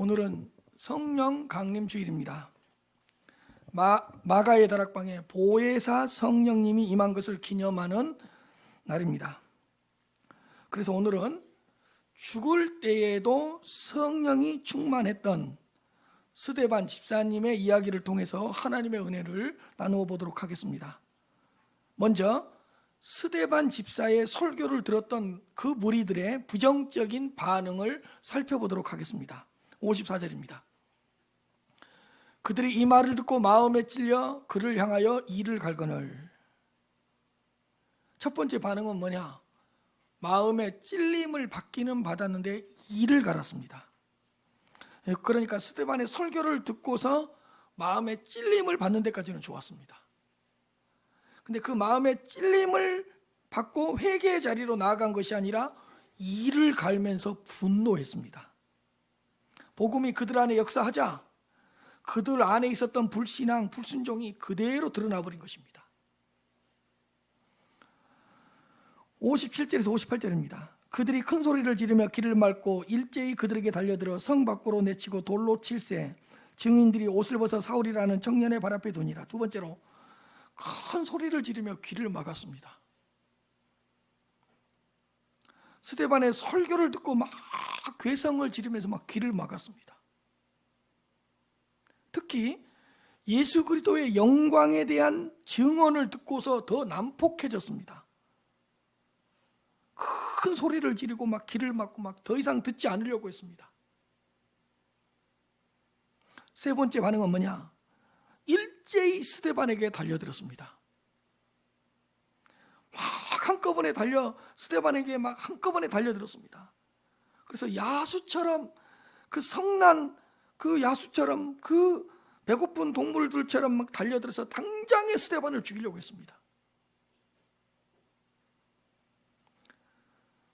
오늘은 성령 강림 주일입니다. 마가의 다락방에 보혜사 성령님이 임한 것을 기념하는 날입니다. 그래서 오늘은 죽을 때에도 성령이 충만했던 스데반 집사님의 이야기를 통해서 하나님의 은혜를 나누어 보도록 하겠습니다. 먼저 스데반 집사의 설교를 들었던 그 무리들의 부정적인 반응을 살펴보도록 하겠습니다. 54절입니다. 그들이 이 말을 듣고 마음에 찔려 그를 향하여 이를 갈거늘. 첫 번째 반응은 뭐냐? 마음에 찔림을 받기는 받았는데 이를 갈았습니다. 그러니까 스데반의 설교를 듣고서 마음에 찔림을 받는 데까지는 좋았습니다. 근데 그 마음에 찔림을 받고 회개의 자리로 나아간 것이 아니라 이를 갈면서 분노했습니다. 복음이 그들 안에 역사하자 그들 안에 있었던 불신앙, 불순종이 그대로 드러나 버린 것입니다. 57절에서 58절입니다. 그들이 큰 소리를 지르며 길을 막고 일제히 그들에게 달려들어 성 밖으로 내치고 돌로 칠세. 증인들이 옷을 벗어 사울이라는 청년의 발 앞에 두니라. 두 번째로 큰 소리를 지르며 길을 막았습니다. 스데반의 설교를 듣고 막 괴성을 지르면서 막 길을 막았습니다. 특히 예수 그리스도의 영광에 대한 증언을 듣고서 더 난폭해졌습니다. 큰 소리를 지르고 막 길을 막고 막 더 이상 듣지 않으려고 했습니다. 세 번째 반응은 뭐냐? 일제히 스데반에게 달려들었습니다. 막 한꺼번에 스데반에게 막 한꺼번에 달려들었습니다. 그래서 야수처럼 그 성난 그 야수처럼 그 배고픈 동물들처럼 막 달려들어서 당장에 스데반을 죽이려고 했습니다.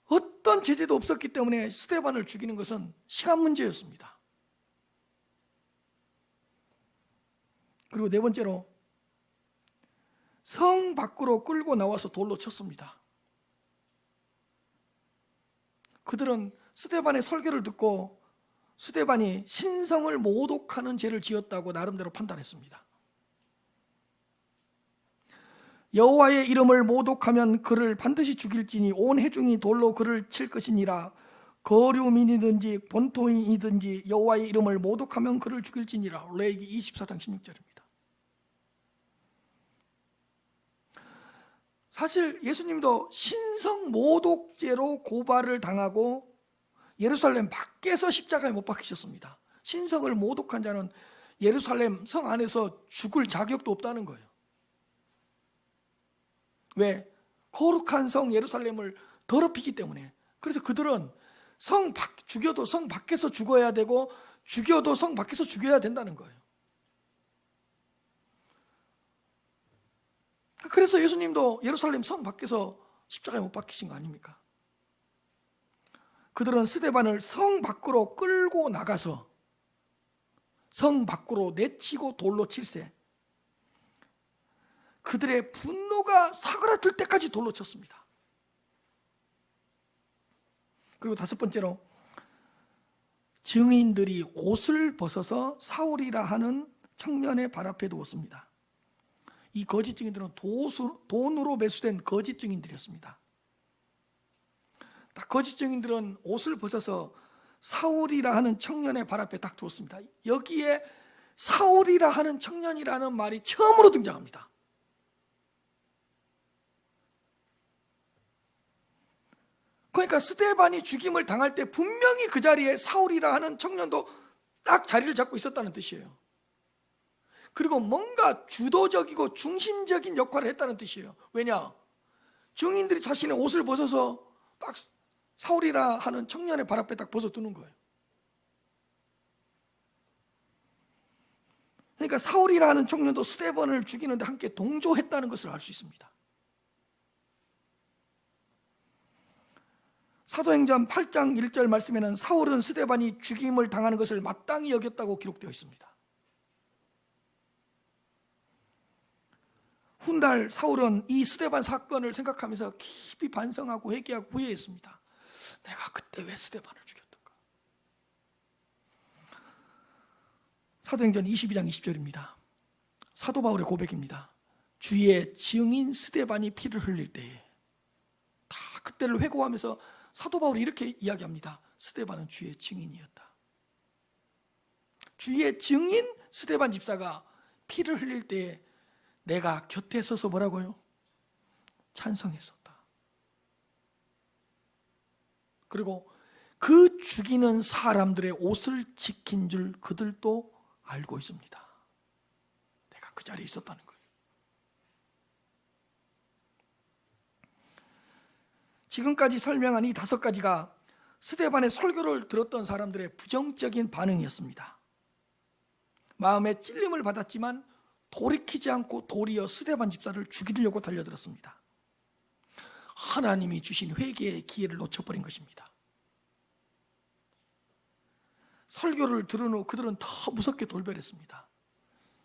어떤 제재도 없었기 때문에 스데반을 죽이는 것은 시간 문제였습니다. 그리고 네 번째로 성 밖으로 끌고 나와서 돌로 쳤습니다. 그들은 스데반의 설교를 듣고 스데반이 신성을 모독하는 죄를 지었다고 나름대로 판단했습니다. 여호와의 이름을 모독하면 그를 반드시 죽일지니 온 회중이 돌로 그를 칠 것이니라. 거류민이든지 본토인이든지 여호와의 이름을 모독하면 그를 죽일지니라. 레위기 24장 16절입니다. 사실 예수님도 신성 모독죄로 고발을 당하고 예루살렘 밖에서 십자가에 못 박히셨습니다. 신성을 모독한 자는 예루살렘 성 안에서 죽을 자격도 없다는 거예요. 왜? 거룩한 성 예루살렘을 더럽히기 때문에. 그래서 그들은 죽여도 성 밖에서 죽어야 되고 죽여도 성 밖에서 죽여야 된다는 거예요. 그래서 예수님도 예루살렘 성 밖에서 십자가에 못 박히신 거 아닙니까? 그들은 스데반을 성 밖으로 끌고 나가서 성 밖으로 내치고 돌로 칠세. 그들의 분노가 사그라들 때까지 돌로 쳤습니다. 그리고 다섯 번째로 증인들이 옷을 벗어서 사울이라 하는 청년의 발 앞에 두었습니다. 이 거짓 증인들은 돈으로 매수된 거짓 증인들이었습니다. 거짓 증인들은 옷을 벗어서 사울이라 하는 청년의 발 앞에 딱 두었습니다. 여기에 사울이라 하는 청년이라는 말이 처음으로 등장합니다. 그러니까 스데반이 죽임을 당할 때 분명히 그 자리에 사울이라 하는 청년도 딱 자리를 잡고 있었다는 뜻이에요. 그리고 뭔가 주도적이고 중심적인 역할을 했다는 뜻이에요. 왜냐? 증인들이 자신의 옷을 벗어서 딱 사울이라 하는 청년의 발 앞에 딱 벗어두는 거예요. 그러니까 사울이라 하는 청년도 스데반을 죽이는데 함께 동조했다는 것을 알 수 있습니다. 사도행전 8장 1절 말씀에는 사울은 스데반이 죽임을 당하는 것을 마땅히 여겼다고 기록되어 있습니다. 훗날 사울은 이 스데반 사건을 생각하면서 깊이 반성하고 회개하고 후회했습니다. 내가 그때 왜 스데반을 죽였던가? 사도행전 22장 20절입니다. 사도 바울의 고백입니다. 주의 증인 스데반이 피를 흘릴 때에, 다 그때를 회고하면서 사도 바울이 이렇게 이야기합니다. 스데반은 주의 증인이었다. 주의 증인 스데반 집사가 피를 흘릴 때에 내가 곁에 서서 뭐라고요? 찬성했었다. 그리고 그 죽이는 사람들의 옷을 지킨 줄 그들도 알고 있습니다. 내가 그 자리에 있었다는 거예요. 지금까지 설명한 이 5가지가 스데반의 설교를 들었던 사람들의 부정적인 반응이었습니다. 마음에 찔림을 받았지만 돌이키지 않고 도리어 스데반 집사를 죽이려고 달려들었습니다. 하나님이 주신 회개의 기회를 놓쳐버린 것입니다. 설교를 들은 후 그들은 더 무섭게 돌변했습니다.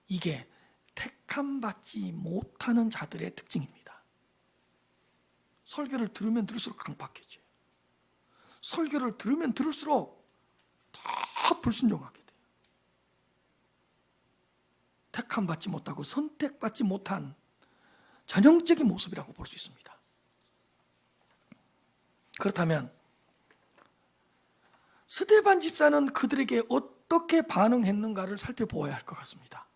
이게 택함받지 못하는 자들의 특징입니다. 설교를 들으면 들을수록 강박해져요. 설교를 들으면 들을수록 다 불순종하게 돼요. 택함받지 못하고 선택받지 못한 전형적인 모습이라고 볼 수 있습니다. 그렇다면 스데반 집사는 그들에게 어떻게 반응했는가를 살펴보아야 할 것 같습니다.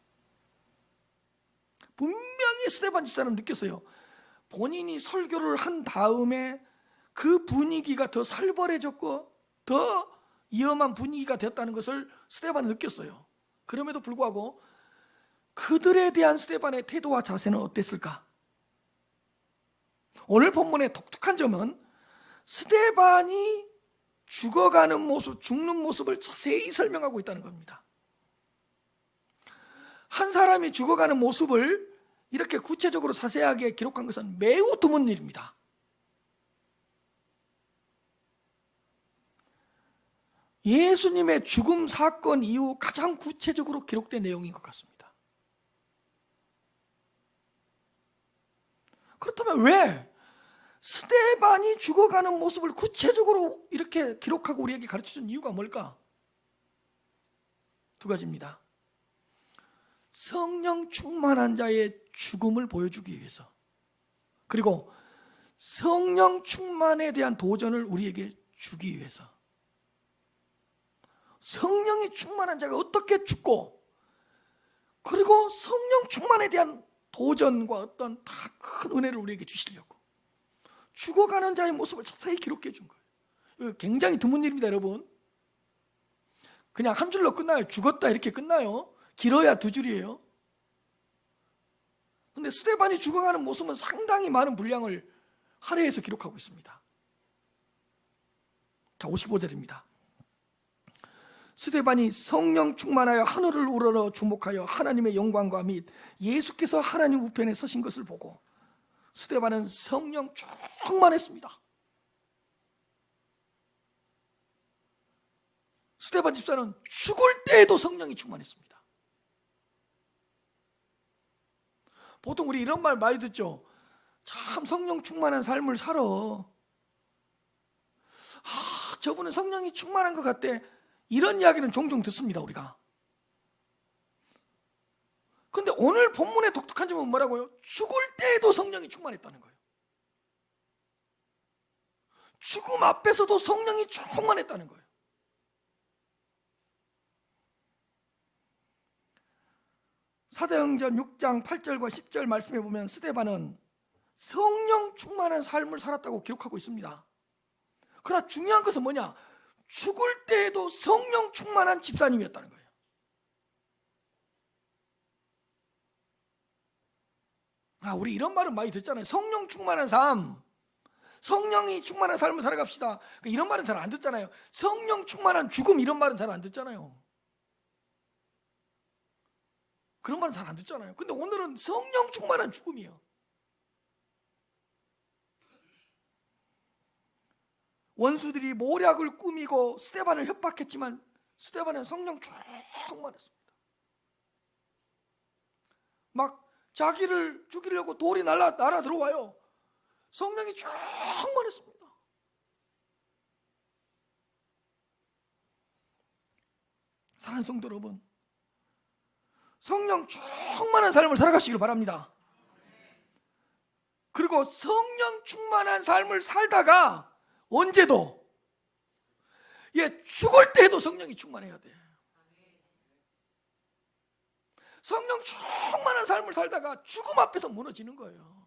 분명히 스데반 집사는 느꼈어요. 본인이 설교를 한 다음에 그 분위기가 더 살벌해졌고 더 위험한 분위기가 되었다는 것을 스데반은 느꼈어요. 그럼에도 불구하고 그들에 대한 스데반의 태도와 자세는 어땠을까? 오늘 본문의 독특한 점은 스데반이 죽어가는 모습, 죽는 모습을 자세히 설명하고 있다는 겁니다. 한 사람이 죽어가는 모습을 이렇게 구체적으로 자세하게 기록한 것은 매우 드문 일입니다. 예수님의 죽음 사건 이후 가장 구체적으로 기록된 내용인 것 같습니다. 그렇다면 왜 스데반이 죽어가는 모습을 구체적으로 이렇게 기록하고 우리에게 가르쳐준 이유가 뭘까? 2가지입니다. 성령 충만한 자의 죽음을 보여주기 위해서, 그리고 성령 충만에 대한 도전을 우리에게 주기 위해서. 성령이 충만한 자가 어떻게 죽고, 그리고 성령 충만에 대한 도전과 어떤 다 큰 은혜를 우리에게 주시려고 죽어가는 자의 모습을 자세히 기록해 준 거예요. 이거 굉장히 드문 일입니다, 여러분. 그냥 한 줄로 끝나요. 죽었다 이렇게 끝나요. 길어야 2줄이에요. 그런데 스데반이 죽어가는 모습은 상당히 많은 분량을 할애해서 기록하고 있습니다. 자, 55절입니다. 스데반이 성령 충만하여 하늘을 우러러 주목하여 하나님의 영광과 및 예수께서 하나님 우편에 서신 것을 보고, 스데반은 성령 충만했습니다. 스데반 집사는 죽을 때에도 성령이 충만했습니다. 보통 우리 이런 말 많이 듣죠. 참 성령 충만한 삶을 살아. 저분은 성령이 충만한 것 같대. 이런 이야기는 종종 듣습니다, 우리가. 근데 오늘 본문의 독특한 점은 뭐라고요? 죽을 때에도 성령이 충만했다는 거예요. 죽음 앞에서도 성령이 충만했다는 거예요. 사도행전 6장 8절과 10절 말씀해 보면 스데반은 성령 충만한 삶을 살았다고 기록하고 있습니다. 그러나 중요한 것은 뭐냐? 죽을 때에도 성령 충만한 집사님이었다는 거예요. 우리 이런 말은 많이 듣잖아요. 성령 충만한 삶, 성령이 충만한 삶을 살아갑시다. 이런 말은 잘 안 듣잖아요. 성령 충만한 죽음, 이런 말은 잘 안 듣잖아요. 그런 말은 잘 안 듣잖아요. 근데 오늘은 성령 충만한 죽음이에요. 원수들이 모략을 꾸미고 스데반을 협박했지만 스데반은 성령 충만했습니다. 막 자기를 죽이려고 돌이 날아 들어와요. 성령이 충만했습니다. 사랑하는 성도 여러분, 성령 충만한 삶을 살아가시길 바랍니다. 그리고 성령 충만한 삶을 살다가 언제도, 죽을 때에도 성령이 충만해야 돼. 성령 충만한 삶을 살다가 죽음 앞에서 무너지는 거예요.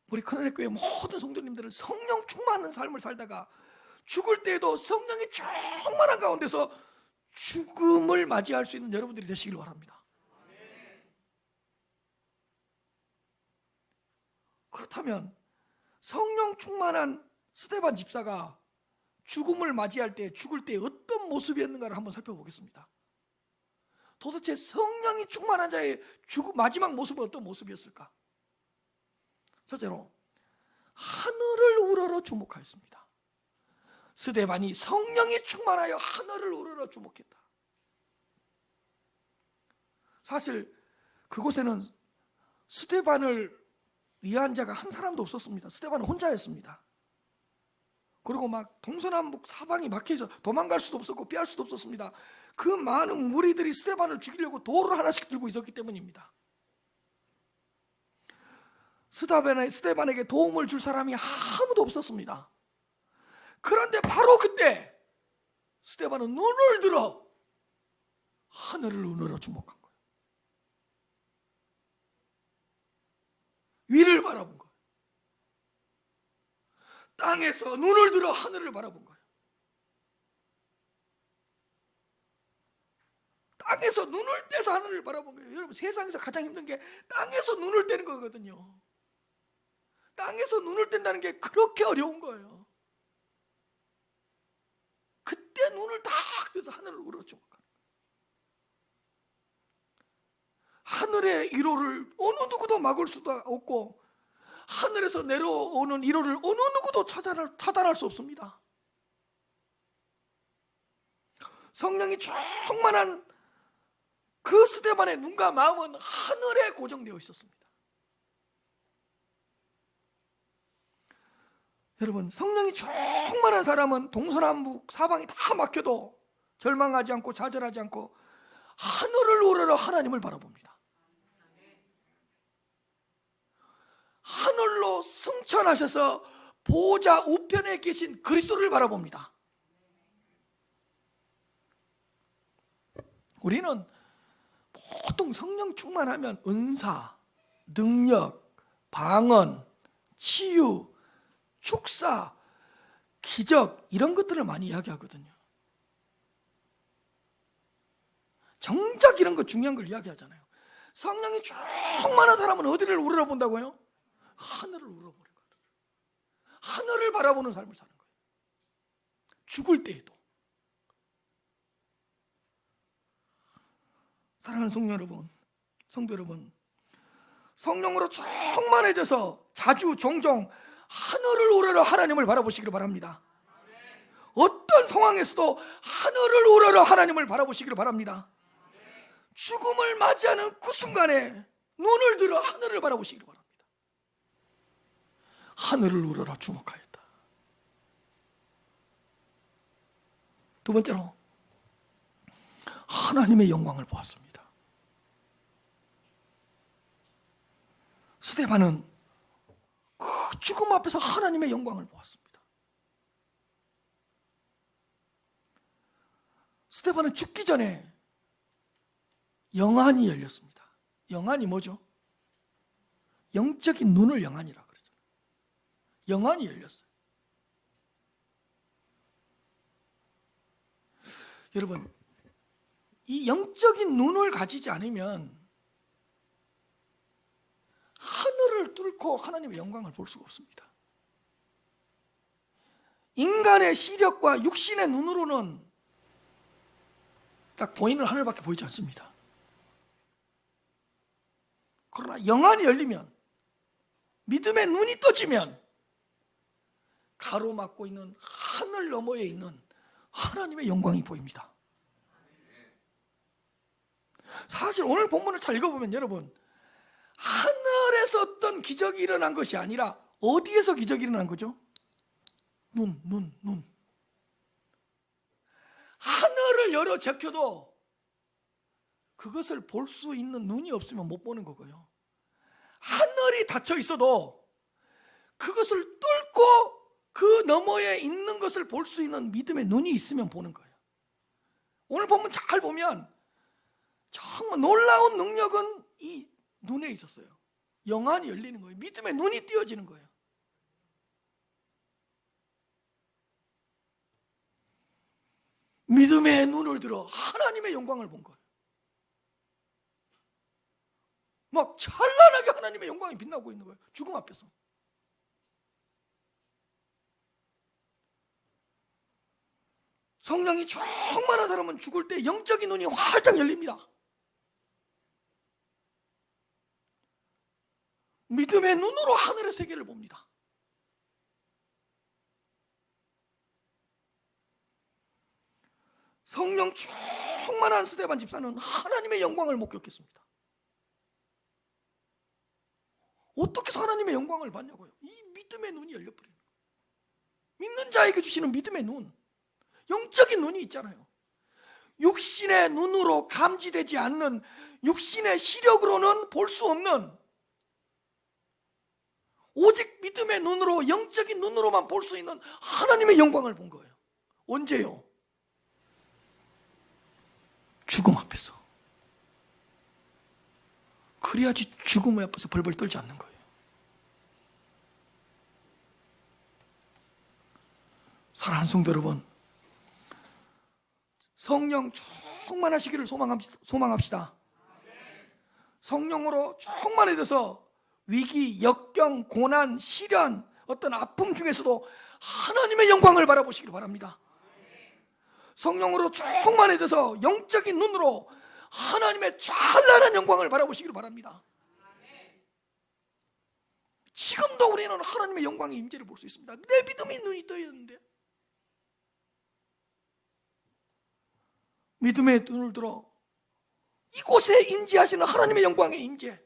우리 큰은혜교회 모든 성도님들은 성령 충만한 삶을 살다가 죽을 때에도 성령이 충만한 가운데서 죽음을 맞이할 수 있는 여러분들이 되시길 바랍니다. 그렇다면 성령 충만한 스데반 집사가 죽음을 맞이할 때, 죽을 때 어떤 모습이었는가를 한번 살펴보겠습니다. 도대체 성령이 충만한 자의 마지막 모습은 어떤 모습이었을까? 첫째로, 하늘을 우러러 주목하였습니다. 스데반이 성령이 충만하여 하늘을 우러러 주목했다. 사실 그곳에는 스데반을 위한 자가 한 사람도 없었습니다. 스데반은 혼자였습니다. 그리고 막 동서남북 사방이 막혀서 도망갈 수도 없었고 피할 수도 없었습니다. 그 많은 무리들이 스데반을 죽이려고 돌을 하나씩 들고 있었기 때문입니다. 스데반에게 도움을 줄 사람이 아무도 없었습니다. 그런데 바로 그때 스데반은 눈을 들어 하늘을 우러러 주목한 거예요. 위를 바라본 거예요. 땅에서 눈을 들어 하늘을 바라본 거예요. 땅에서 눈을 떼서 하늘을 바라본 거예요. 여러분, 세상에서 가장 힘든 게 땅에서 눈을 떼는 거거든요. 땅에서 눈을 뗀다는 게 그렇게 어려운 거예요. 그때 눈을 딱 떼서 하늘을 우러러 주목하는 거예요. 하늘의 이로를 어느 누구도 막을 수도 없고 하늘에서 내려오는 이로를 어느 누구도 차단할 수 없습니다. 성령이 충만한 그 스데반의 눈과 마음은 하늘에 고정되어 있었습니다. 여러분, 성령이 충만한 사람은 동서남북 사방이 다 막혀도 절망하지 않고 좌절하지 않고 하늘을 우러러 하나님을 바라봅니다. 하늘로 승천하셔서 보좌 우편에 계신 그리스도를 바라봅니다. 우리는 보통 성령 충만하면 은사, 능력, 방언, 치유, 축사, 기적 이런 것들을 많이 이야기하거든요. 정작 이런 거 중요한 걸 이야기하잖아요. 성령이 충만한 사람은 어디를 우러러본다고요? 하늘을 우러러보는 거예요. 하늘을 바라보는 삶을 사는 거예요. 죽을 때에도. 사랑하는 성도 여러분, 성령으로 충만해져서 자주 종종 하늘을 우러러 하나님을 바라보시기를 바랍니다. 어떤 상황에서도 하늘을 우러러 하나님을 바라보시기를 바랍니다. 죽음을 맞이하는 그 순간에 눈을 들어 하늘을 바라보시기를 바랍니다. 하늘을 우러러 주목하였다. 두 번째로, 하나님의 영광을 보았습니다. 스데반은 그 죽음 앞에서 하나님의 영광을 보았습니다. 스데반은 죽기 전에 영안이 열렸습니다. 영안이 뭐죠? 영적인 눈을 영안이라 그러잖아요. 영안이 열렸어요. 여러분, 이 영적인 눈을 가지지 않으면 하늘을 뚫고 하나님의 영광을 볼 수가 없습니다. 인간의 시력과 육신의 눈으로는 딱 보이는 하늘밖에 보이지 않습니다. 그러나 영안이 열리면, 믿음의 눈이 떠지면 가로막고 있는 하늘 너머에 있는 하나님의 영광이 보입니다. 사실 오늘 본문을 잘 읽어보면 여러분, 하늘에서 어떤 기적이 일어난 것이 아니라 어디에서 기적이 일어난 거죠? 눈. 눈을 열어 제껴도 그것을 볼 수 있는 눈이 없으면 못 보는 거고요. 하늘이 닫혀 있어도 그것을 뚫고 그 너머에 있는 것을 볼 수 있는 믿음의 눈이 있으면 보는 거예요. 오늘 보면 잘 보면 정말 놀라운 능력은 이 눈에 있었어요. 영안이 열리는 거예요. 믿음의 눈이 띄어지는 거예요. 믿음의 눈을 들어 하나님의 영광을 본 거예요. 막 찬란하게 하나님의 영광이 빛나고 있는 거예요. 죽음 앞에서. 성령이 충만한 사람은 죽을 때 영적인 눈이 활짝 열립니다. 믿음의 눈으로 하늘의 세계를 봅니다. 성령 충만한 스데반 집사는 하나님의 영광을 목격했습니다. 어떻게 해서 하나님의 영광을 봤냐고요? 이 믿음의 눈이 열려버리는 거예요. 믿는 자에게 주시는 믿음의 눈, 영적인 눈이 있잖아요. 육신의 눈으로 감지되지 않는, 육신의 시력으로는 볼 수 없는, 오직 믿음의 눈으로, 영적인 눈으로만 볼 수 있는 하나님의 영광을 본 거예요. 언제요? 죽음 앞에서. 그래야지 죽음 앞에서 벌벌 떨지 않는 거예요. 사랑하는 성도 여러분, 성령 충만하시기를 소망합시다. 성령으로 충만해져서 위기, 역경, 고난, 시련, 어떤 아픔 중에서도 하나님의 영광을 바라보시길 바랍니다. 성령으로 충만해져서 영적인 눈으로 하나님의 찬란한 영광을 바라보시길 바랍니다. 지금도 우리는 하나님의 영광의 임재를 볼 수 있습니다. 내 믿음의 눈이 떠 있는데, 믿음의 눈을 들어 이곳에 임재하시는 하나님의 영광의 임재,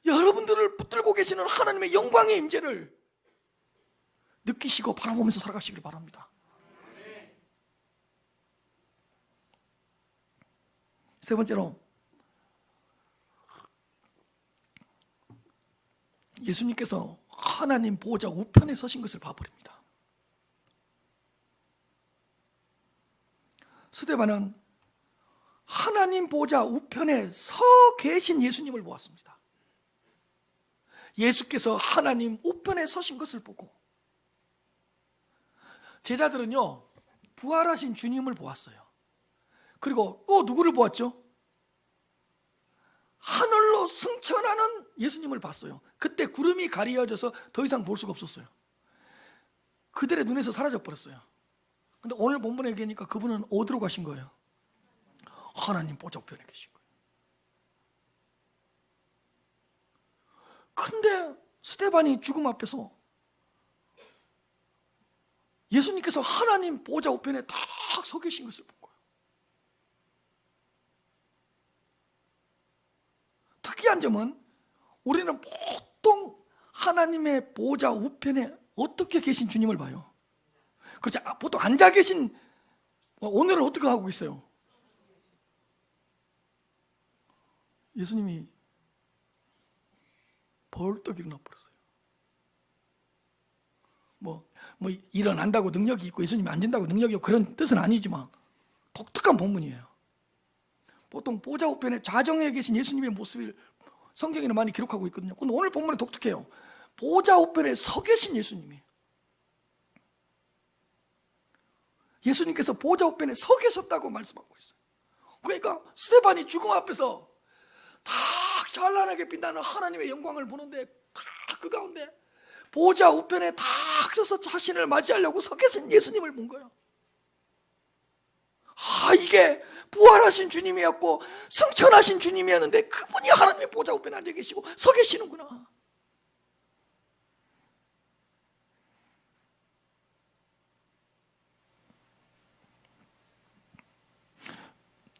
여러분들을 붙들고 계시는 하나님의 영광의 임재를 느끼시고 바라보면서 살아가시길 바랍니다. 세 번째로, 예수님께서 하나님 보호자 우편에 서신 것을 봐버립니다. 스데반은 하나님 보호자 우편에 서 계신 예수님을 보았습니다. 예수께서 하나님 우편에 서신 것을 보고, 제자들은요 부활하신 주님을 보았어요. 그리고 또 누구를 보았죠? 하늘로 승천하는 예수님을 봤어요. 그때 구름이 가리어져서 더 이상 볼 수가 없었어요. 그들의 눈에서 사라져 버렸어요. 근데 오늘 본문에 얘기하니까 그분은 어디로 가신 거예요? 하나님 보좌 우편에 계신 거예요. 근데 스데반이 죽음 앞에서 예수님께서 하나님 보좌 우편에 딱 서 계신 것을 본 거예요. 특이한 점은 우리는 보통 하나님의 보좌 우편에 어떻게 계신 주님을 봐요. 그렇죠. 보통 앉아 계신, 오늘은 어떻게 하고 있어요? 예수님이 벌떡 일어나 버렸어요. 뭐 일어난다고 능력이 있고 예수님이 앉는다고 능력이 있고 그런 뜻은 아니지만 독특한 본문이에요. 보통 보좌 우편에 좌정에 계신 예수님의 모습을 성경에는 많이 기록하고 있거든요. 근데 오늘 본문은 독특해요. 보좌 우편에 서 계신 예수님이, 예수님께서 보좌 우편에 서 계셨다고 말씀하고 있어요. 그러니까 스데반이 죽음 앞에서 다 찬란하게 빛나는 하나님의 영광을 보는데, 다 그 가운데 보좌 우편에 다 서서 자신을 맞이하려고 서 계신 예수님을 본 거예요. 이게 부활하신 주님이었고 승천하신 주님이었는데 그분이 하나님의 보좌 우편에 앉아 계시고 서 계시는구나.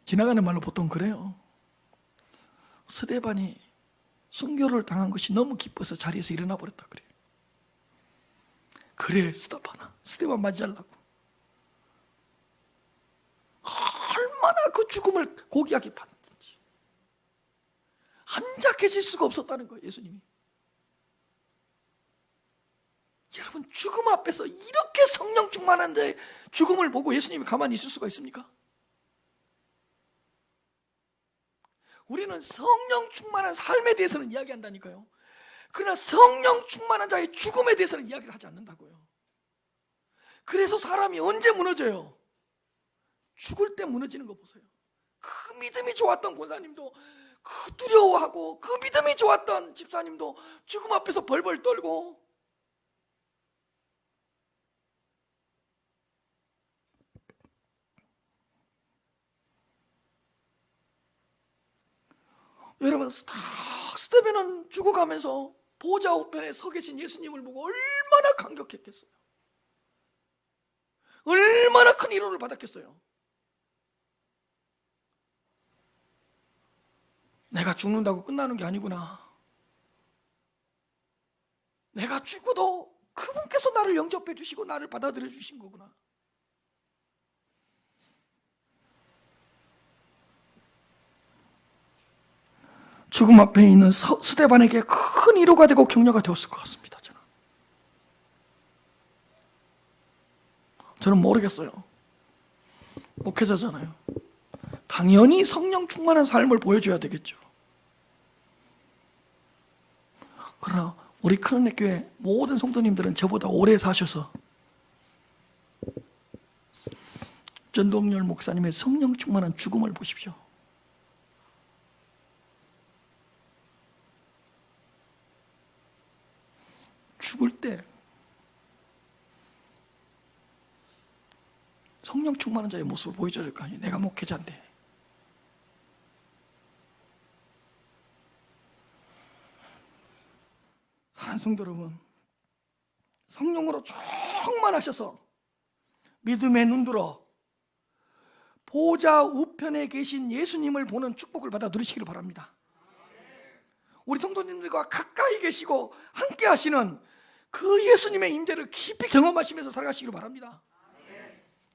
지나가는 말로 보통 그래요. 스데반이 순교를 당한 것이 너무 기뻐서 자리에서 일어나 버렸다 그래요. 그래, 스데반 맞이하려고. 그 죽음을 고귀하게 받든지 앉아 계실 수가 없었다는 거예요, 예수님이. 여러분, 죽음 앞에서 이렇게 성령 충만한데 죽음을 보고 예수님이 가만히 있을 수가 있습니까? 우리는 성령 충만한 삶에 대해서는 이야기한다니까요. 그러나 성령 충만한 자의 죽음에 대해서는 이야기를 하지 않는다고요. 그래서 사람이 언제 무너져요? 죽을 때 무너지는 거 보세요. 그 믿음이 좋았던 권사님도, 그 두려워하고 그 믿음이 좋았던 집사님도 죽음 앞에서 벌벌 떨고. 여러분, 스데반은 죽어가면서 보좌 우편에 서 계신 예수님을 보고 얼마나 감격했겠어요. 얼마나 큰 위로를 받았겠어요. 내가 죽는다고 끝나는 게 아니구나. 내가 죽어도 그분께서 나를 영접해 주시고 나를 받아들여 주신 거구나. 죽음 앞에 있는 스데반에게 큰 위로가 되고 격려가 되었을 것 같습니다. 저는 모르겠어요. 목회자잖아요. 당연히 성령 충만한 삶을 보여줘야 되겠죠. 그러나 우리 큰은혜 교회 모든 성도님들은 저보다 오래 사셔서 전동열 목사님의 성령 충만한 죽음을 보십시오. 죽을 때 성령 충만한 자의 모습을 보여줘야 될 거 아니에요. 내가 목회자인데. 사랑하는 성도 여러분, 성령으로 충만하셔서 믿음의 눈들어 보좌 우편에 계신 예수님을 보는 축복을 받아 누리시기를 바랍니다. 우리 성도님들과 가까이 계시고 함께 하시는 그 예수님의 임재를 깊이 경험하시면서 살아가시기를 바랍니다.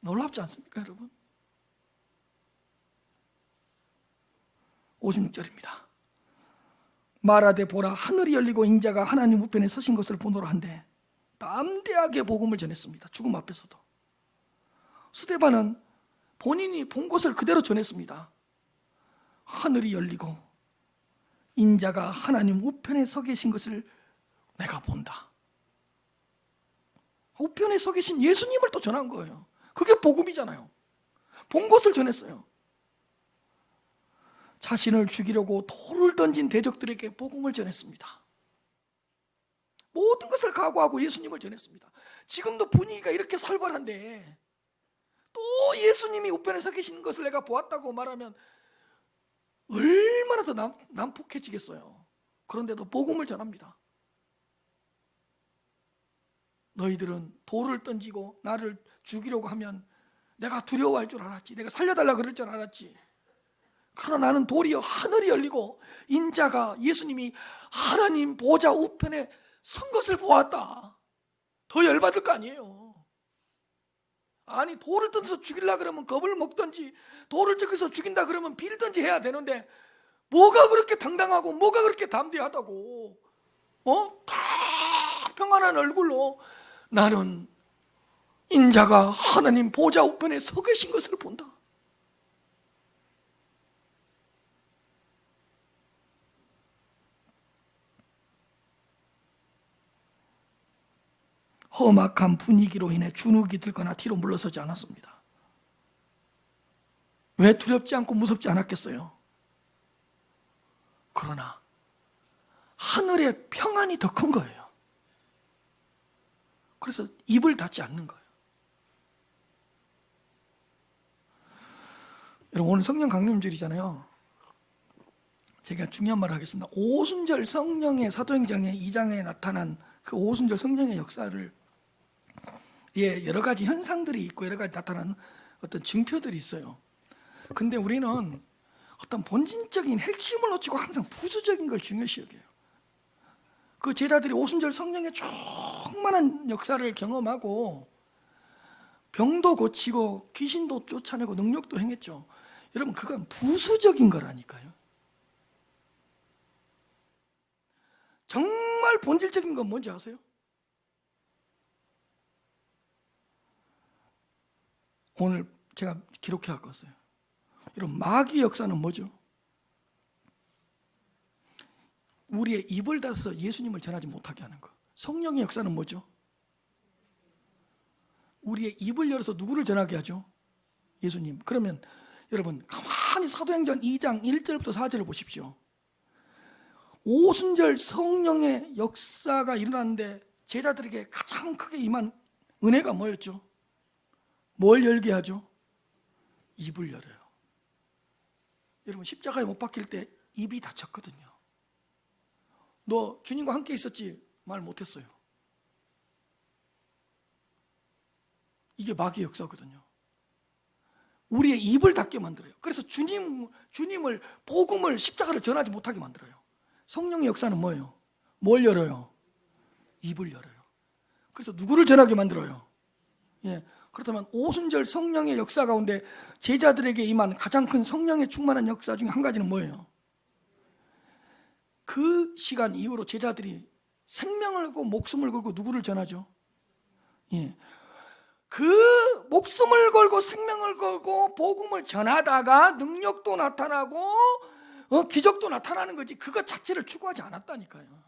놀랍지 않습니까, 여러분? 56절입니다. 말하되 보라, 하늘이 열리고 인자가 하나님 우편에 서신 것을 보노라 한데 담대하게 복음을 전했습니다. 죽음 앞에서도. 스데반은 본인이 본 것을 그대로 전했습니다. 하늘이 열리고 인자가 하나님 우편에 서 계신 것을 내가 본다. 우편에 서 계신 예수님을 또 전한 거예요. 그게 복음이잖아요. 본 것을 전했어요. 자신을 죽이려고 돌을 던진 대적들에게 복음을 전했습니다. 모든 것을 각오하고 예수님을 전했습니다. 지금도 분위기가 이렇게 살벌한데 또 예수님이 우편에 서 계시는 것을 내가 보았다고 말하면 얼마나 더 난폭해지겠어요. 그런데도 복음을 전합니다. 너희들은 돌을 던지고 나를 죽이려고 하면 내가 두려워할 줄 알았지. 내가 살려달라 그럴 줄 알았지. 그러나 나는 도리어 하늘이 열리고 인자가 예수님이 하나님 보좌 우편에 선 것을 보았다. 더 열받을 거 아니에요. 아니, 돌을 던져서 죽이려고 그러면 겁을 먹든지 돌을 던져서 죽인다 그러면 빌든지 해야 되는데 뭐가 그렇게 당당하고 뭐가 그렇게 담대하다고 다 평안한 얼굴로 나는 인자가 하나님 보좌 우편에 서 계신 것을 본다. 험악한 분위기로 인해 주눅이 들거나 뒤로 물러서지 않았습니다. 왜 두렵지 않고 무섭지 않았겠어요? 그러나 하늘의 평안이 더 큰 거예요. 그래서 입을 닫지 않는 거예요. 여러분, 오늘 성령 강림절이잖아요. 제가 중요한 말을 하겠습니다. 오순절 성령의 사도행전의 2장에 나타난 그 오순절 성령의 역사를 여러 가지 현상들이 있고 여러 가지 나타나는 어떤 증표들이 있어요. 근데 우리는 어떤 본질적인 핵심을 놓치고 항상 부수적인 걸 중요시 여겨요. 그 제자들이 오순절 성령의 충만한 역사를 경험하고 병도 고치고 귀신도 쫓아내고 능력도 행했죠. 여러분, 그건 부수적인 거라니까요. 정말 본질적인 건 뭔지 아세요? 오늘 제가 기록해 갖고 왔어요. 여러분, 마귀 역사는 뭐죠? 우리의 입을 닫아서 예수님을 전하지 못하게 하는 거. 성령의 역사는 뭐죠? 우리의 입을 열어서 누구를 전하게 하죠? 예수님. 그러면 여러분, 가만히 사도행전 2장 1절부터 4절을 보십시오. 오순절 성령의 역사가 일어났는데 제자들에게 가장 크게 임한 은혜가 뭐였죠? 뭘 열게 하죠? 입을 열어요. 여러분, 십자가에 못 박힐 때 입이 닫혔거든요. 너 주님과 함께 있었지? 말 못했어요. 이게 마귀의 역사거든요. 우리의 입을 닫게 만들어요. 그래서 주님을, 복음을, 십자가를 전하지 못하게 만들어요. 성령의 역사는 뭐예요? 뭘 열어요? 입을 열어요. 그래서 누구를 전하게 만들어요? 예. 그렇다면 오순절 성령의 역사 가운데 제자들에게 임한 가장 큰 성령의 충만한 역사 중에 한 가지는 뭐예요? 그 시간 이후로 제자들이 생명을 걸고 목숨을 걸고 누구를 전하죠? 예. 그 목숨을 걸고 생명을 걸고 복음을 전하다가 능력도 나타나고 기적도 나타나는 거지, 그것 자체를 추구하지 않았다니까요.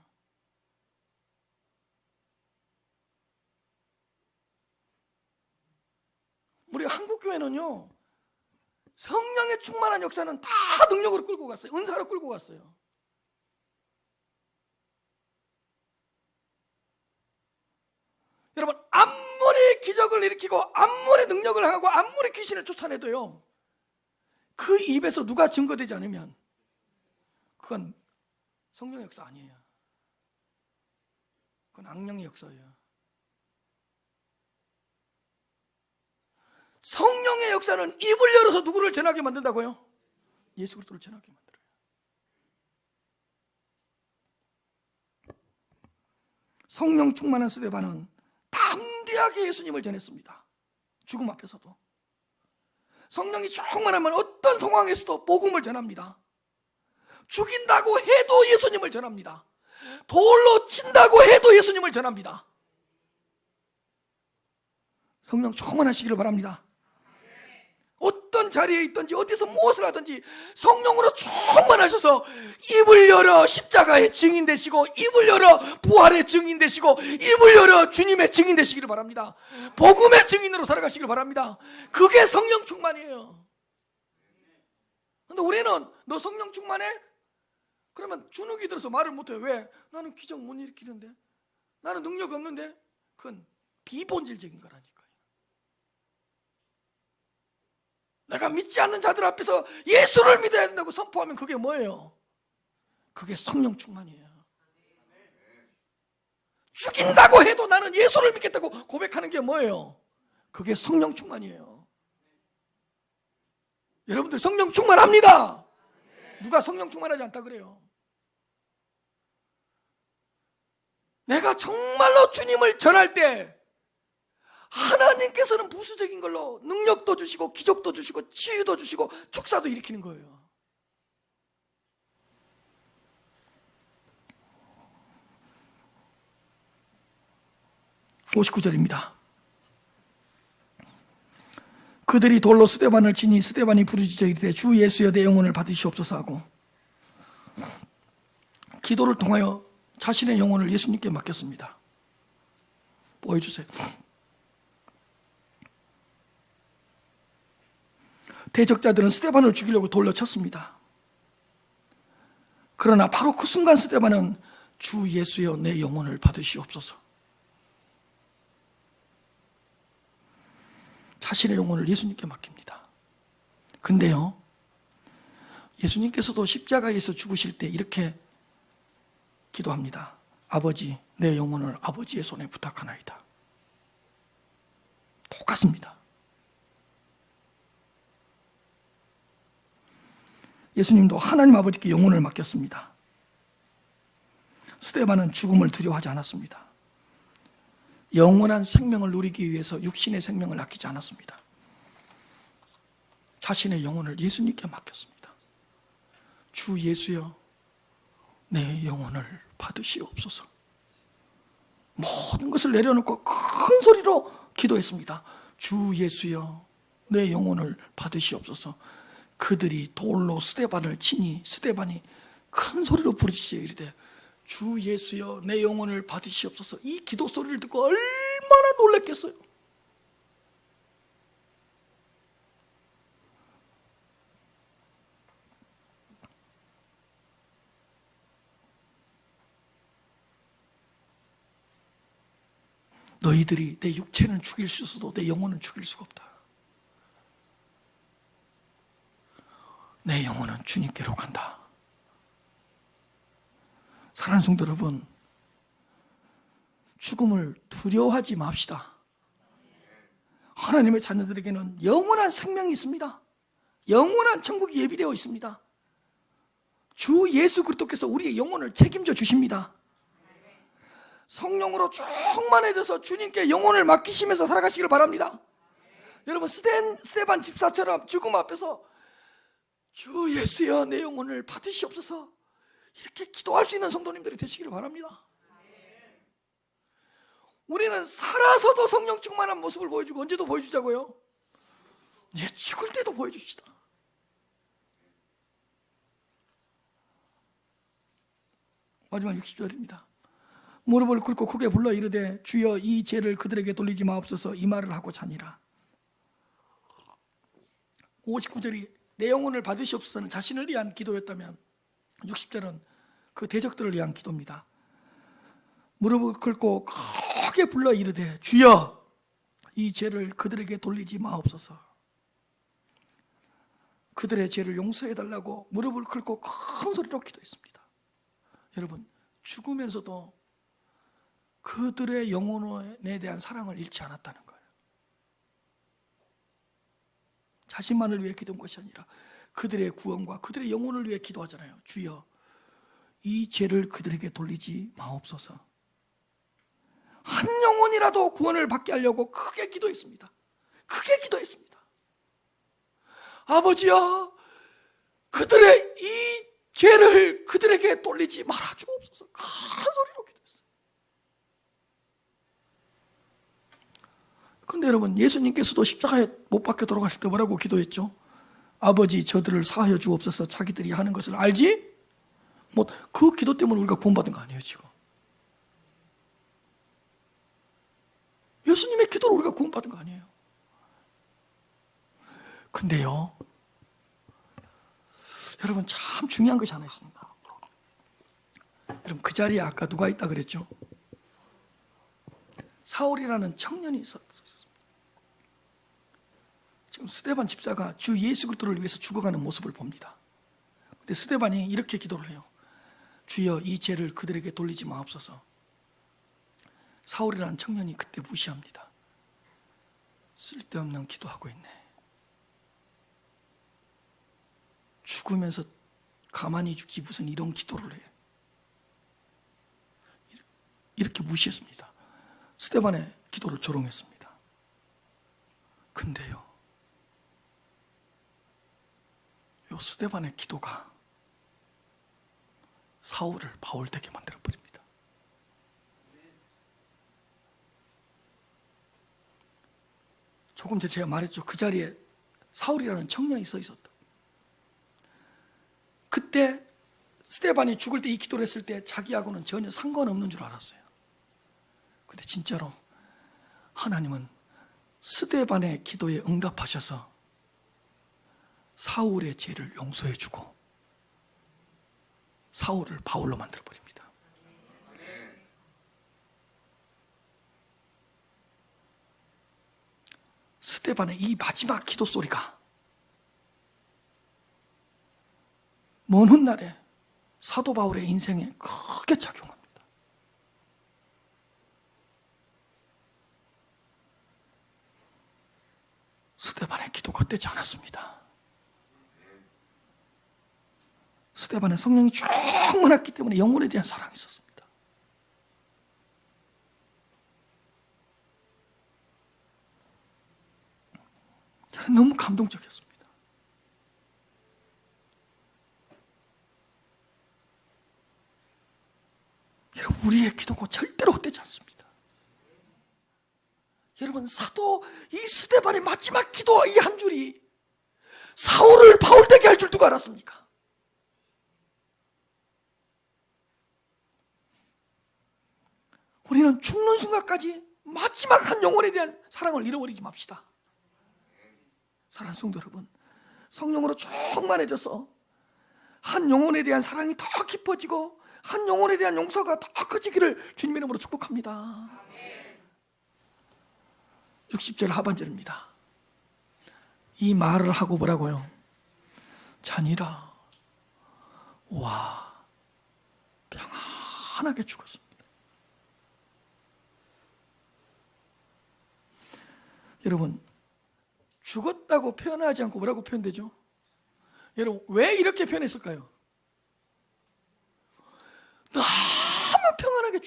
우리 한국교회는요, 성령의 충만한 역사는 다 능력으로 끌고 갔어요. 은사로 끌고 갔어요. 여러분, 아무리 기적을 일으키고 아무리 능력을 하고 아무리 귀신을 쫓아내도요, 그 입에서 누가 증거되지 않으면 그건 성령의 역사 아니에요. 그건 악령의 역사예요. 성령의 역사는 입을 열어서 누구를 전하게 만든다고요? 예수 그리스도를 전하게 만들어요. 성령 충만한 스데반은 담대하게 예수님을 전했습니다. 죽음 앞에서도. 성령이 충만하면 어떤 상황에서도 복음을 전합니다. 죽인다고 해도 예수님을 전합니다. 돌로 친다고 해도 예수님을 전합니다. 성령 충만하시기를 바랍니다. 어떤 자리에 있든지 어디서 무엇을 하든지 성령으로 충만하셔서 입을 열어 십자가의 증인 되시고, 입을 열어 부활의 증인 되시고, 입을 열어 주님의 증인 되시기를 바랍니다. 복음의 증인으로 살아가시기를 바랍니다. 그게 성령 충만이에요. 근데 우리는 너 성령 충만해? 그러면 주눅이 들어서 말을 못해요. 왜? 나는 기적 못 일으키는데, 나는 능력 없는데. 그건 비본질적인 거라니까요. 내가 믿지 않는 자들 앞에서 예수를 믿어야 된다고 선포하면 그게 뭐예요? 그게 성령 충만이에요. 죽인다고 해도 나는 예수를 믿겠다고 고백하는 게 뭐예요? 그게 성령 충만이에요. 여러분들 성령 충만합니다. 누가 성령 충만하지 않다 그래요? 내가 정말로 주님을 전할 때 하나님께서는 부수적인 걸로 능력도 주시고 기적도 주시고 치유도 주시고 축사도 일으키는 거예요. (59절입니다) 그들이 돌로 스데반을 치니 스데반이 부르짖어 이르되 주 예수여 내 영혼을 받으시옵소서 하고 기도를 통하여 자신의 영혼을 예수님께 맡겼습니다. 보여주세요. 대적자들은 스데반을 죽이려고 돌려 쳤습니다. 그러나 바로 그 순간 스데반은 주 예수여 내 영혼을 받으시옵소서, 자신의 영혼을 예수님께 맡깁니다. 근데요, 예수님께서도 십자가에서 죽으실 때 이렇게 기도합니다. 아버지, 내 영혼을 아버지의 손에 부탁하나이다. 똑같습니다. 예수님도 하나님 아버지께 영혼을 맡겼습니다. 스데반은 죽음을 두려워하지 않았습니다. 영원한 생명을 누리기 위해서 육신의 생명을 아끼지 않았습니다. 자신의 영혼을 예수님께 맡겼습니다. 주 예수여, 내 영혼을 받으시옵소서. 모든 것을 내려놓고 큰 소리로 기도했습니다. 주 예수여, 내 영혼을 받으시옵소서. 그들이 돌로 스데반을 치니 스데반이 큰 소리로 부르짖어 이르되 주 예수여, 내 영혼을 받으시옵소서. 이 기도 소리를 듣고 얼마나 놀랐겠어요. 너희들이 내 육체는 죽일 수 있어도 내 영혼은 죽일 수가 없다. 내 영혼은 주님께로 간다. 사랑하는 성도 여러분, 죽음을 두려워하지 맙시다. 하나님의 자녀들에게는 영원한 생명이 있습니다. 영원한 천국이 예비되어 있습니다. 주 예수 그리스도께서 우리의 영혼을 책임져 주십니다. 성령으로 충만해져서 주님께 영혼을 맡기시면서 살아가시길 바랍니다. 여러분, 스데반 집사처럼 죽음 앞에서 주 예수여, 내 영혼을 받으시옵소서, 이렇게 기도할 수 있는 성도님들이 되시기를 바랍니다. 우리는 살아서도 성령 충만한 모습을 보여주고 언제도 보여주자고요. 예, 죽을 때도 보여줍시다. 마지막 60절입니다. 무릎을 꿇고 크게 불러 이르되 주여, 이 죄를 그들에게 돌리지 마옵소서. 이 말을 하고 자니라. 59절이 내 영혼을 받으시옵소서는 자신을 위한 기도였다면 60절은 그 대적들을 위한 기도입니다. 무릎을 꿇고 크게 불러 이르되 주여, 이 죄를 그들에게 돌리지 마옵소서. 그들의 죄를 용서해달라고 무릎을 꿇고 큰 소리로 기도했습니다. 여러분, 죽으면서도 그들의 영혼에 대한 사랑을 잃지 않았다는 거예요. 자신만을 위해 기도한 것이 아니라 그들의 구원과 그들의 영혼을 위해 기도하잖아요. 주여, 이 죄를 그들에게 돌리지 마옵소서. 한 영혼이라도 구원을 받게 하려고 크게 기도했습니다. 크게 기도했습니다. 아버지여, 그들의 이 죄를 그들에게 돌리지 말아 주옵소서. 큰 소리로 기도했어요. 그런데 여러분, 예수님께서도 십자가에 못 박혀 돌아가실 때 뭐라고 기도했죠? 아버지, 저들을 사하여 주옵소서. 자기들이 하는 것을 알지? 그 기도 때문에 우리가 구원받은 거 아니에요, 지금. 예수님의 기도로 우리가 구원받은 거 아니에요. 근데요, 여러분, 참 중요한 것이 하나 있습니다. 여러분, 그 자리에 아까 누가 있다 그랬죠? 사울이라는 청년이 있었습니다. 지금 스데반 집사가 주 예수 그리스도를 위해서 죽어가는 모습을 봅니다. 근데 스데반이 이렇게 기도를 해요. 주여, 이 죄를 그들에게 돌리지 마옵소서. 사울이라는 청년이 그때 무시합니다. 쓸데없는 기도하고 있네. 죽으면서 가만히 죽지 무슨 이런 기도를 해. 이렇게 무시했습니다. 스데반의 기도를 조롱했습니다. 근데요, 요 스데반의 기도가 사울을 바울 되게 만들어 버립니다. 조금 전에 제가 말했죠. 그 자리에 사울이라는 청년이 서 있었다. 그때 스데반이 죽을 때 이 기도를 했을 때 자기하고는 전혀 상관없는 줄 알았어요. 근데 진짜로 하나님은 스데반의 기도에 응답하셔서 사울의 죄를 용서해 주고 사울을 바울로 만들어 버립니다. 스데반의 이 마지막 기도 소리가 먼 훗날에 사도 바울의 인생에 크게 작용합니다. 스데반의 기도가 헛되지 않았습니다. 스데반은 성령이 충만했기 때문에 영혼에 대한 사랑이 있었습니다. 저는 너무 감동적이었습니다. 여러분, 우리의 기도가 절대로 헛되지 않습니다. 여러분, 사도 이 스데반의 마지막 기도 이 한 줄이 사울을 바울 되게 할 줄 누가 알았습니까? 우리는 죽는 순간까지 마지막 한 영혼에 대한 사랑을 잃어버리지 맙시다. 사랑하는 성도 여러분, 성령으로 충만해져서 한 영혼에 대한 사랑이 더 깊어지고 한 영혼에 대한 용서가 더 커지기를 주님의 이름으로 축복합니다. 60절 하반절입니다. 이 말을 하고 뭐라고요? 자니라. 와, 평안하게 죽었습니다. 여러분, 죽었다고 표현하지 않고 뭐라고 표현되죠? 여러분, 왜 이렇게 표현했을까요? 너무 평안하게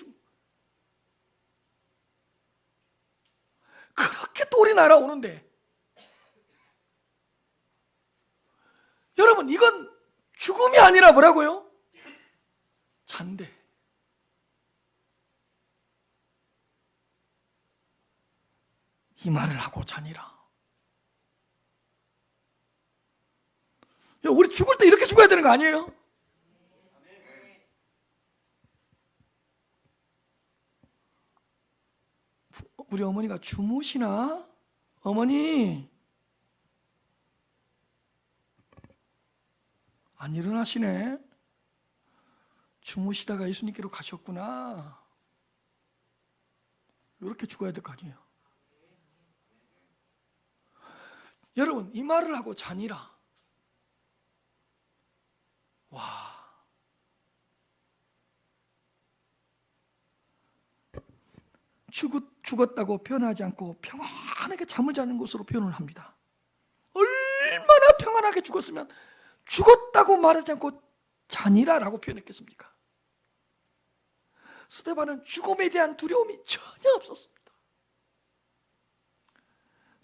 그렇게 돌이 날아오는데, 여러분, 이건 죽음이 아니라 뭐라고요? 잔대. 이 말을 하고 자니라. 우리 죽을 때 이렇게 죽어야 되는 거 아니에요? 우리 어머니가 주무시나? 어머니 안 일어나시네. 주무시다가 예수님께로 가셨구나. 이렇게 죽어야 될 거 아니에요? 여러분, 이 말을 하고 자니라. 와, 죽었다고 표현하지 않고 평안하게 잠을 자는 것으로 표현을 합니다. 얼마나 평안하게 죽었으면 죽었다고 말하지 않고 자니라라고 표현했겠습니까? 스데반은 죽음에 대한 두려움이 전혀 없었습니다.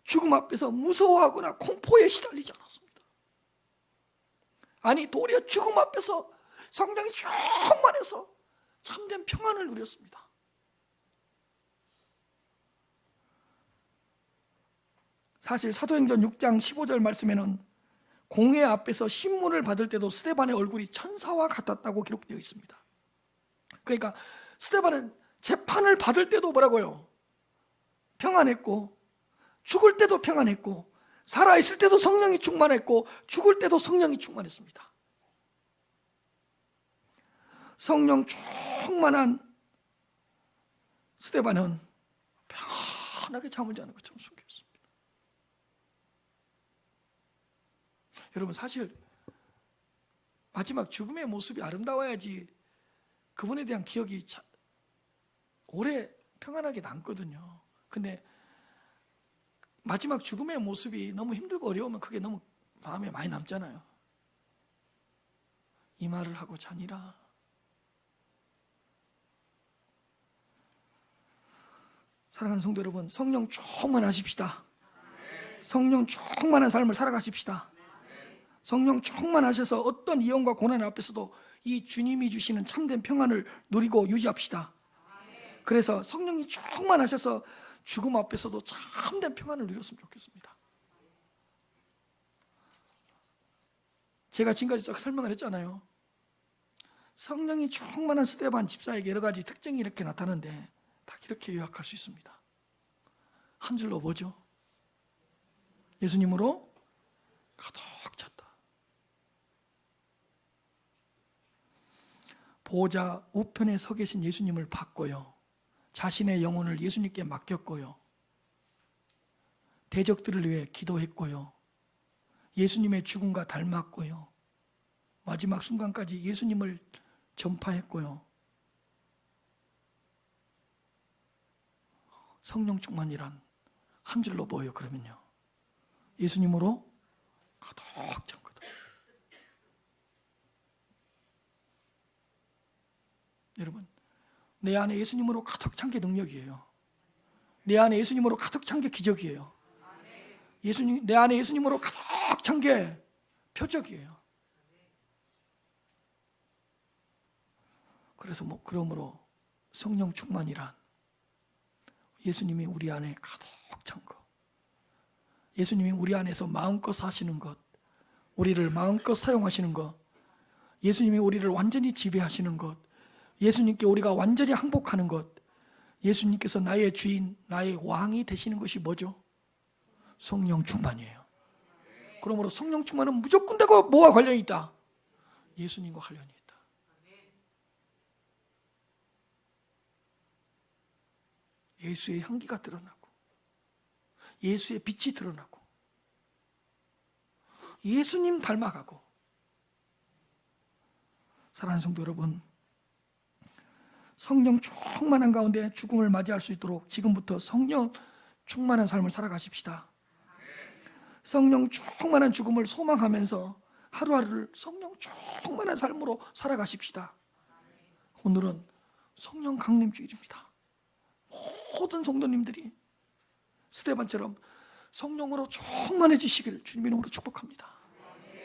죽음 앞에서 무서워하거나 공포에 시달리지 않았습니다. 아니, 도리어 죽음 앞에서 성령이 충만해서 참된 평안을 누렸습니다. 사실 사도행전 6장 15절 말씀에는 공회 앞에서 신문을 받을 때도 스데반의 얼굴이 천사와 같았다고 기록되어 있습니다. 그러니까 스데반은 재판을 받을 때도 뭐라고요? 평안했고, 죽을 때도 평안했고, 살아있을 때도 성령이 충만했고, 죽을 때도 성령이 충만했습니다. 성령 충만한 스데반은 편하게 잠을 자는 것처럼 숨겼습니다. 여러분, 사실 마지막 죽음의 모습이 아름다워야지 그분에 대한 기억이 오래 평안하게 남거든요. 근데 마지막 죽음의 모습이 너무 힘들고 어려우면 그게 너무 마음에 많이 남잖아요. 이 말을 하고 자니라. 사랑하는 성도 여러분, 성령 충만하십시다. 성령 충만한 삶을 살아가십시다. 성령 충만하셔서 어떤 이용과 고난 앞에서도 이 주님이 주시는 참된 평안을 누리고 유지합시다. 그래서 성령이 충만하셔서 죽음 앞에서도 참된 평안을 누렸으면 좋겠습니다. 제가 지금까지 쫙 설명을 했잖아요. 성령이 충만한 스데반 집사에게 여러 가지 특징이 이렇게 나타나는데 다 이렇게 요약할 수 있습니다. 한 줄로 뭐죠? 예수님으로 가득 찼다. 보호자 우편에 서 계신 예수님을 봤고요, 자신의 영혼을 예수님께 맡겼고요, 대적들을 위해 기도했고요, 예수님의 죽음과 닮았고요, 마지막 순간까지 예수님을 전파했고요. 성령 충만이란 한 줄로 뭐예요? 그러면요, 예수님으로 가득 찬 거다. 여러분, 내 안에 예수님으로 가득 찬 게 능력이에요. 내 안에 예수님으로 가득 찬 게 기적이에요. 내 안에 예수님으로 가득 찬 게 표적이에요. 그래서 그러므로 성령 충만이란 예수님이 우리 안에 가득 찬 것, 예수님이 우리 안에서 마음껏 사시는 것, 우리를 마음껏 사용하시는 것, 예수님이 우리를 완전히 지배하시는 것, 예수님께 우리가 완전히 항복하는 것, 예수님께서 나의 주인, 나의 왕이 되시는 것이 뭐죠? 성령 충만이에요. 그러므로 성령 충만은 무조건 되고 뭐와 관련이 있다? 예수님과 관련이 있다. 예수의 향기가 드러나고 예수의 빛이 드러나고 예수님 닮아가고. 사랑하는 성도 여러분, 성령 충만한 가운데 죽음을 맞이할 수 있도록 지금부터 성령 충만한 삶을 살아가십시다. 성령 충만한 죽음을 소망하면서 하루하루를 성령 충만한 삶으로 살아가십시다. 오늘은 성령 강림 주일입니다. 모든 성도님들이 스데반처럼 성령으로 충만해지시기를 주님 이름으로 축복합니다.